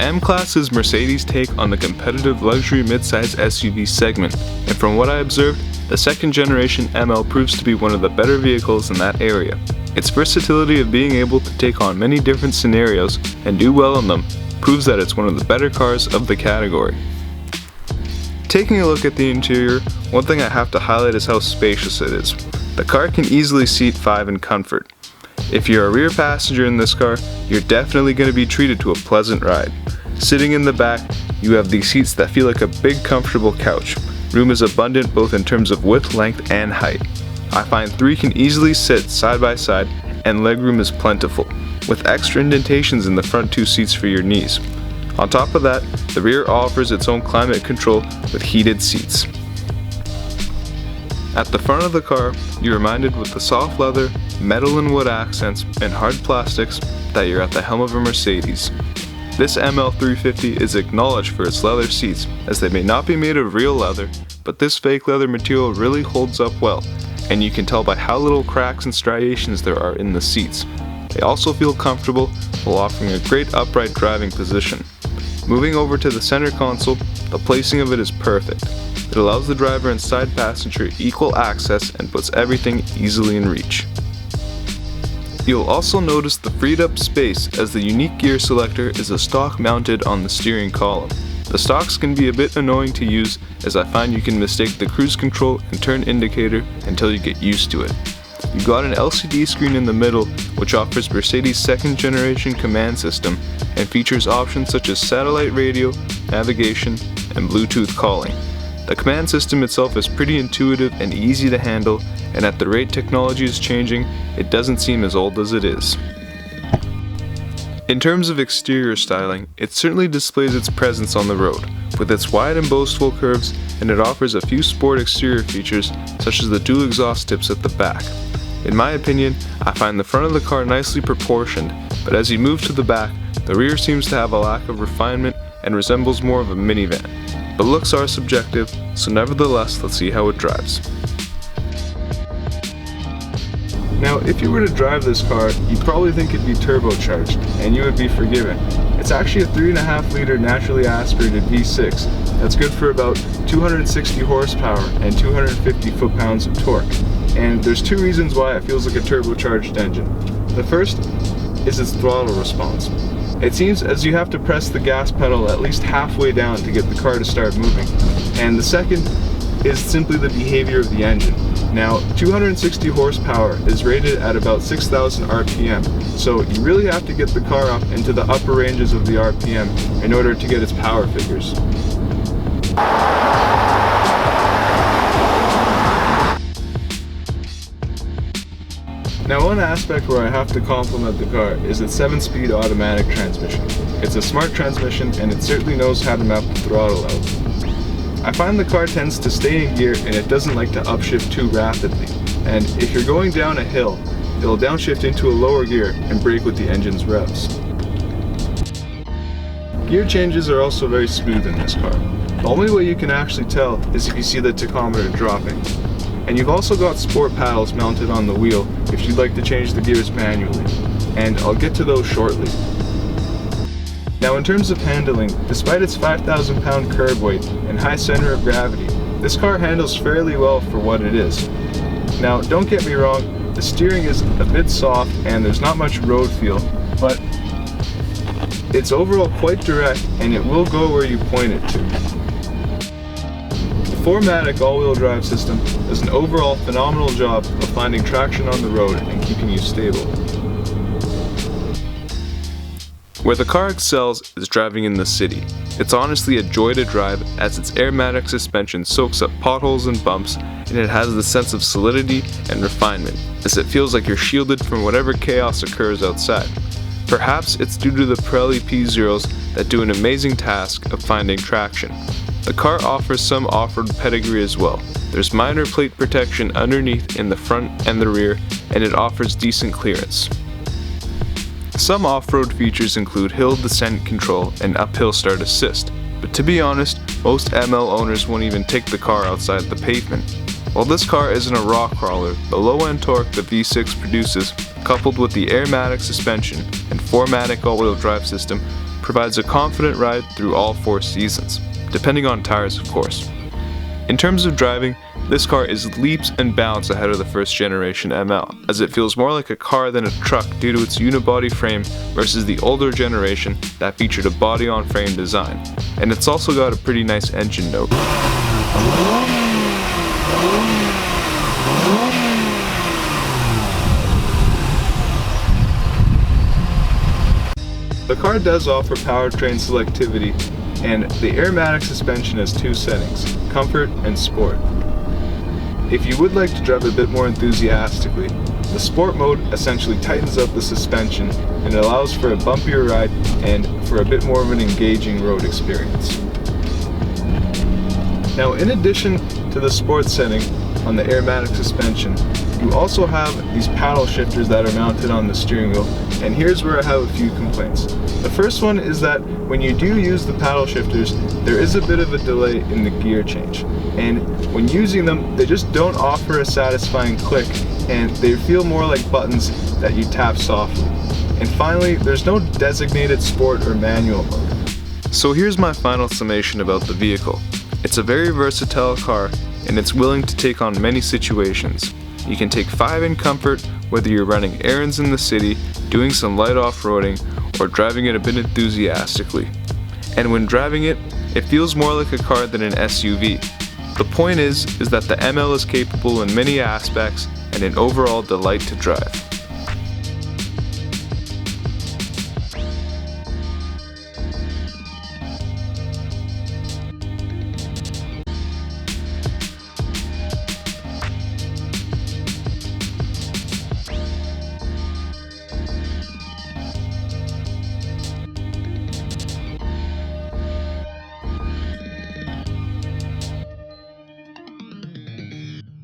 M-Class is Mercedes' take on the competitive luxury midsize SUV segment, and from what I observed, the second generation ML proves to be one of the better vehicles in that area. Its versatility of being able to take on many different scenarios and do well in them proves that it's one of the better cars of the category. Taking a look at the interior, one thing I have to highlight is how spacious it is. The car can easily seat 5 in comfort. If you're a rear passenger in this car, you're definitely going to be treated to a pleasant ride. Sitting in the back, you have these seats that feel like a big comfortable couch. Room is abundant both in terms of width, length, and height. I find 3 can easily sit side by side, and legroom is plentiful, with extra indentations in the front 2 seats for your knees. On top of that, the rear offers its own climate control with heated seats. At the front of the car, you're reminded with the soft leather, metal and wood accents, and hard plastics that you're at the helm of a Mercedes. This ML350 is acknowledged for its leather seats, as they may not be made of real leather, but this fake leather material really holds up well, and you can tell by how little cracks and striations there are in the seats. They also feel comfortable while offering a great upright driving position. Moving over to the center console, the placing of it is perfect. It allows the driver and side passenger equal access and puts everything easily in reach. You'll also notice the freed up space, as the unique gear selector is a stock mounted on the steering column. The stocks can be a bit annoying to use, as I find you can mistake the cruise control and turn indicator until you get used to it. You've got an LCD screen in the middle, which offers Mercedes' second generation command system and features options such as satellite radio, navigation, and Bluetooth calling. The command system itself is pretty intuitive and easy to handle, and at the rate technology is changing, it doesn't seem as old as it is. In terms of exterior styling, it certainly displays its presence on the road, with its wide and boastful curves, and it offers a few sport exterior features such as the dual exhaust tips at the back. In my opinion, I find the front of the car nicely proportioned, but as you move to the back, the rear seems to have a lack of refinement and resembles more of a minivan. But looks are subjective, so nevertheless, let's see how it drives. Now, if you were to drive this car, you'd probably think it'd be turbocharged, and you would be forgiven. It's actually a 3.5 liter naturally aspirated V6 that's good for about 260 horsepower and 250 foot-pounds of torque. And there's 2 reasons why it feels like a turbocharged engine. The first is its throttle response. It seems as you have to press the gas pedal at least halfway down to get the car to start moving. And the second is simply the behavior of the engine. Now, 260 horsepower is rated at about 6,000 RPM, so you really have to get the car up into the upper ranges of the RPM in order to get its power figures. Now, one aspect where I have to compliment the car is its 7-speed automatic transmission. It's a smart transmission, and it certainly knows how to map the throttle out. I find the car tends to stay in gear, and it doesn't like to upshift too rapidly. And if you're going down a hill, it'll downshift into a lower gear and brake with the engine's revs. Gear changes are also very smooth in this car. The only way you can actually tell is if you see the tachometer dropping. And you've also got sport paddles mounted on the wheel if you'd like to change the gears manually, and I'll get to those shortly. Now, in terms of handling, despite its 5,000 pound curb weight and high center of gravity, this car handles fairly well for what it is. Now, don't get me wrong, the steering is a bit soft and there's not much road feel, but it's overall quite direct and it will go where you point it to. The 4MATIC all-wheel drive system does an overall phenomenal job of finding traction on the road and keeping you stable. Where the car excels is driving in the city. It's honestly a joy to drive, as its airmatic suspension soaks up potholes and bumps, and it has the sense of solidity and refinement, as it feels like you're shielded from whatever chaos occurs outside. Perhaps it's due to the Pirelli P-Zeros that do an amazing task of finding traction. The car offers some off-road pedigree as well. There's minor plate protection underneath in the front and the rear, and it offers decent clearance. Some off-road features include hill descent control and uphill start assist, but to be honest, most ML owners won't even take the car outside the pavement. While this car isn't a rock crawler, the low-end torque the V6 produces, coupled with the airmatic suspension and 4MATIC all-wheel drive system, provides a confident ride through all 4 seasons, depending on tires of course. In terms of driving, this car is leaps and bounds ahead of the first generation ML, as it feels more like a car than a truck due to its unibody frame versus the older generation that featured a body-on-frame design, and it's also got a pretty nice engine note. The car does offer powertrain selectivity, and the Airmatic suspension has 2 settings, Comfort and Sport. If you would like to drive a bit more enthusiastically, the Sport mode essentially tightens up the suspension and allows for a bumpier ride and for a bit more of an engaging road experience. Now, in addition to the Sport setting on the Airmatic suspension, you also have these paddle shifters that are mounted on the steering wheel, and here's where I have a few complaints. The first one is that when you do use the paddle shifters, there is a bit of a delay in the gear change, and when using them, they just don't offer a satisfying click, and they feel more like buttons that you tap softly. And finally, there's no designated sport or manual mode. So here's my final summation about the vehicle. It's a very versatile car, and it's willing to take on many situations. You can take 5 in comfort whether you're running errands in the city, doing some light off-roading, or driving it a bit enthusiastically. And when driving it, it feels more like a car than an SUV. The point is that the ML is capable in many aspects and an overall delight to drive.